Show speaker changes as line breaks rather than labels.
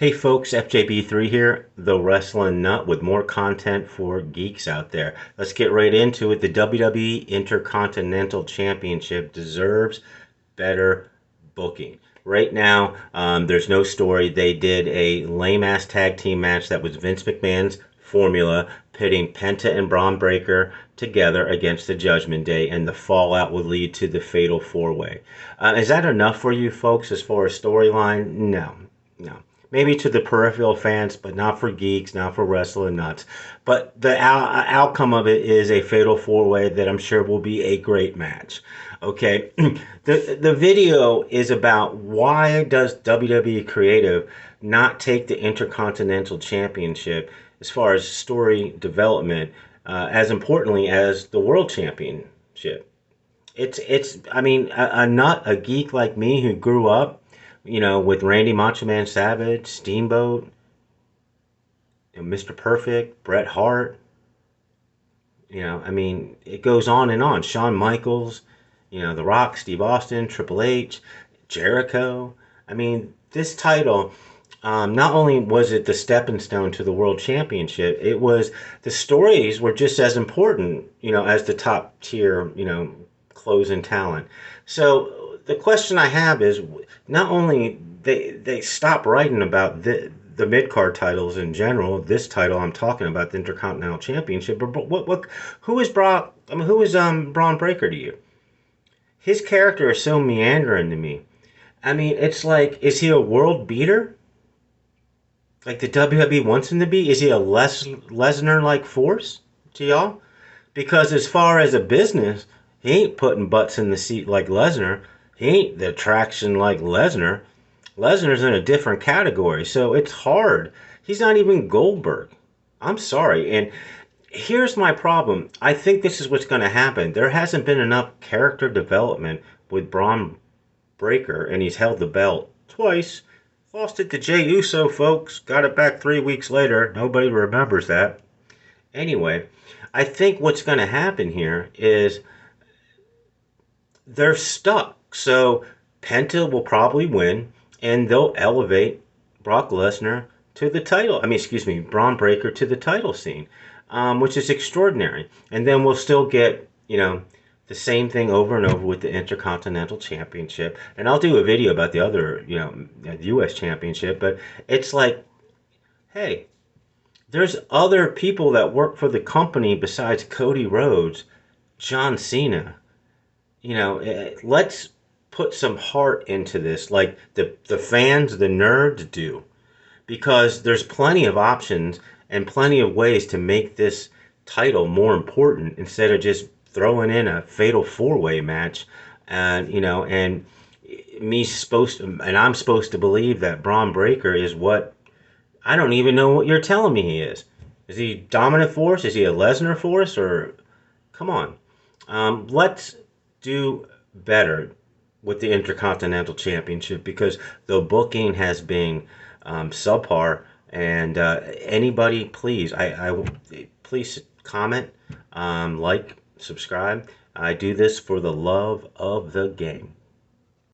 Hey folks, FJB3 here, the Wrestling Nut, with more content for geeks out there. Let's get right into it. The WWE Intercontinental Championship deserves better booking. Right now, there's no story. They did a lame-ass tag team match that was Vince McMahon's formula, pitting Penta and Braun Breaker together against the Judgment Day, and the fallout would lead to the Fatal 4-Way. Is that enough for you folks as far as storyline? No, no. Maybe to the peripheral fans, but not for geeks, not for wrestling nuts. But the outcome of it is a fatal four-way that I'm sure will be a great match. Okay, the video is about why does WWE Creative not take the Intercontinental Championship as far as story development as importantly as the World Championship. It's I mean a nut, a geek like me who grew up, with Randy Macho Man Savage, Steamboat, Mr. Perfect, Bret Hart. I mean, it goes on and on. Shawn Michaels, The Rock, Steve Austin, Triple H, Jericho. I mean, this title, not only was it the stepping stone to the World Championship, it was the stories were just as important, as the top tier, closing talent. So the question I have is, not only they stop writing about the mid card titles in general. This title I'm talking about, the Intercontinental Championship. But who is Brock? I mean, who is Braun Breaker to you? His character is so meandering to me. I mean, it's like, is he a world beater? Like the WWE wants him to be? Is he a Lesnar-like force to y'all? Because as far as a business, he ain't putting butts in the seat like Lesnar. He ain't the attraction like Lesnar. Lesnar's in a different category, so it's hard. He's not even Goldberg. I'm sorry. And here's my problem. I think this is what's going to happen. There hasn't been enough character development with Braun Breaker, and he's held the belt twice. Lost it to Jey Uso, folks. Got it back 3 weeks later. Nobody remembers that. Anyway, I think what's going to happen here is they're stuck. So Penta will probably win, and they'll elevate Brock Lesnar to the title. I mean, excuse me, Braun Breaker to the title scene, which is extraordinary. And then we'll still get, the same thing over and over with the Intercontinental Championship. And I'll do a video about the other, U.S. Championship. But it's like, hey, there's other people that work for the company besides Cody Rhodes, John Cena. Let's put some heart into this, like the fans, the nerds do, because there's plenty of options and plenty of ways to make this title more important instead of just throwing in a fatal four-way match. And I'm supposed to believe that Braun Breaker is what I don't even know what you're telling me he is. Is he dominant force? Is he a Lesnar force? Or come on, let's do better with the Intercontinental Championship, because the booking has been subpar. And anybody, please, please comment, like, subscribe. I do this for the love of the game.